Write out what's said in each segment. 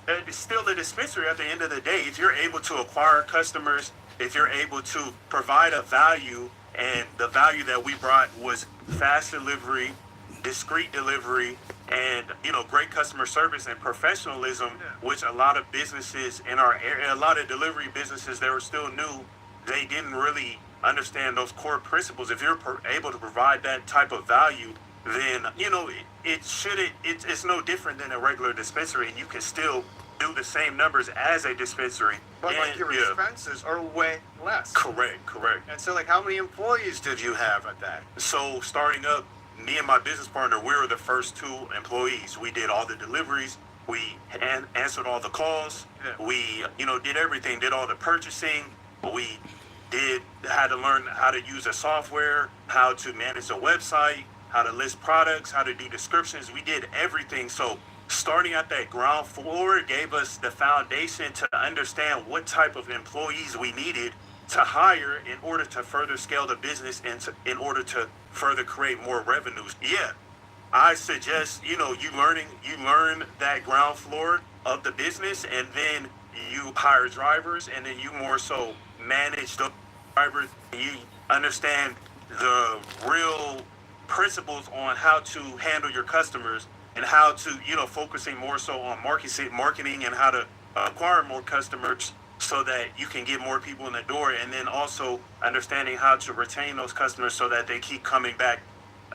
it's still a dispensary at the end of the day. If you're able to acquire customers, if you're able to provide a value, and the value that we brought was fast delivery, discreet delivery, and great customer service and professionalism, which a lot of businesses in our area, a lot of delivery businesses that were still new, they didn't really understand those core principles. If you're able to provide that type of value, then it shouldn't. It's no different than a regular dispensary, and you can still do the same numbers as a dispensary. But like your expenses are way less. Correct. And so, like, how many employees did you have at that? So starting up, me and my business partner, we were the first 2 employees. We did all the deliveries. We answered all the calls. Yeah. We, did everything. Did all the purchasing. We had to learn how to use the software, how to manage a website, how to list products, how to do descriptions. We did everything. So starting at that ground floor gave us the foundation to understand what type of employees we needed to hire in order to further scale the business and in order to further create more revenues. Yeah, I suggest, you learn that ground floor of the business, and then you hire drivers, and then you more so manage the drivers. You understand the real principles on how to handle your customers and how to, focusing more so on marketing and how to acquire more customers so that you can get more people in the door, and then also understanding how to retain those customers so that they keep coming back,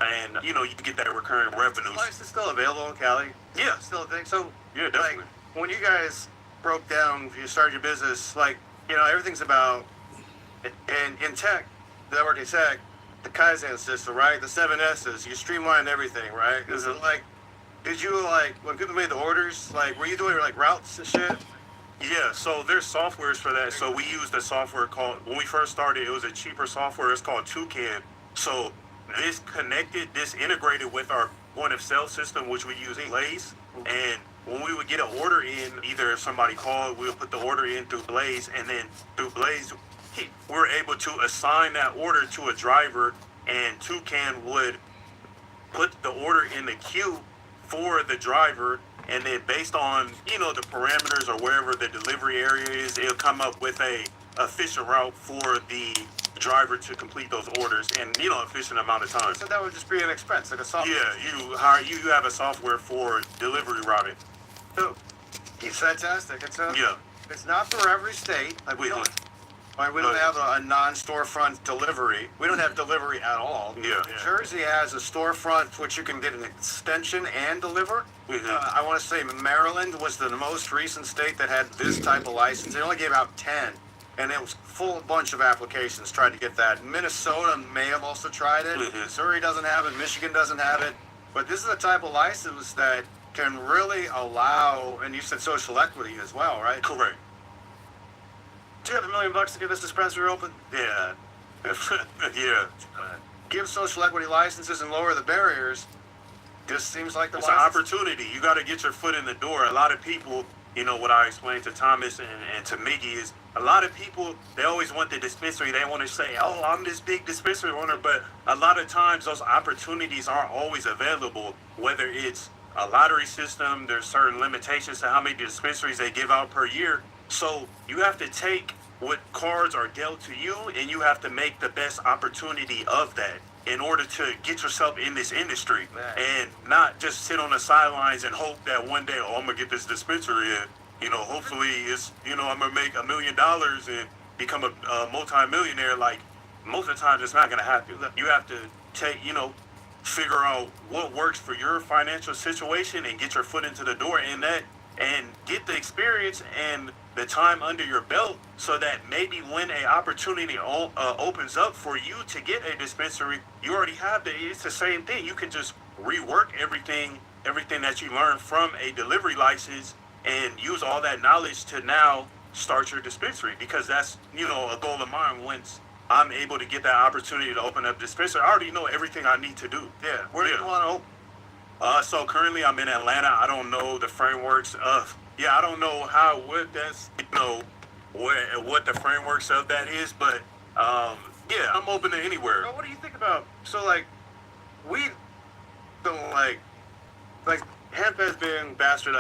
and you can get that recurring revenue. Is still available in Cali? Yeah, Still a thing. So yeah, definitely. like when you guys broke down, you started your business, like everything's about in tech, the networking tech, the Kaizen system, right? The 7S's. You streamlined everything, right? Is it like, did you when people made the orders, were you doing routes and shit? Yeah, so there's softwares for that. So we used a software called, when we first started, it was a cheaper software. It's called Toucan. So this integrated with our point of sale system, which we use in Blaze. And when we would get an order in, either if somebody called, we would put the order in through Blaze, and then through Blaze, we're able to assign that order to a driver, and Toucan would put the order in the queue for the driver, and then based on the parameters or wherever the delivery area is, it'll come up with a efficient route for the driver to complete those orders in efficient amount of time. So that would just be an expense, like a software. Yeah, you have a software for delivery routing. So it's fantastic. It's not for every state. We don't have a non-storefront delivery. We don't have delivery at all. Yeah. Jersey has a storefront which you can get an extension and deliver. Mm-hmm. I want to say Maryland was the most recent state that had this type of license. They only gave out 10, and it was full bunch of applications tried to get that. Minnesota may have also tried it. Mm-hmm. Missouri doesn't have it. Michigan doesn't have it. But this is the type of license that can really allow, and you said social equity as well, right? Correct. Do you have $1 million to get this dispensary open? Yeah. Yeah. Give social equity licenses and lower the barriers. This seems like it's an opportunity. You got to get your foot in the door. A lot of people, what I explained to Thomas and to Miggy is, a lot of people, they always want the dispensary. They want to say, oh, I'm this big dispensary owner. But a lot of times those opportunities aren't always available, whether it's a lottery system, there's certain limitations to how many dispensaries they give out per year. So you have to take what cards are dealt to you, and you have to make the best opportunity of that in order to get yourself in this industry, and not just sit on the sidelines and hope that one day, I'm gonna get this dispensary in. Hopefully it's, I'm gonna make $1 million and become a multi-millionaire. Like, most of the time it's not gonna happen. You have to figure out what works for your financial situation and get your foot into the door in that, and get the experience and the time under your belt, so that maybe when an opportunity opens up for you to get a dispensary, you already have it's the same thing. You can just rework everything that you learned from a delivery license and use all that knowledge to now start your dispensary, because that's, a goal of mine. Once I'm able to get that opportunity to open up dispensary, I already know everything I need to do. Yeah. Where do you want to open? So currently I'm in Atlanta. I don't know the frameworks of, I don't know what the frameworks of that is, but I'm open to anywhere. Well, what do you think about, we don't like hemp has been bastardized.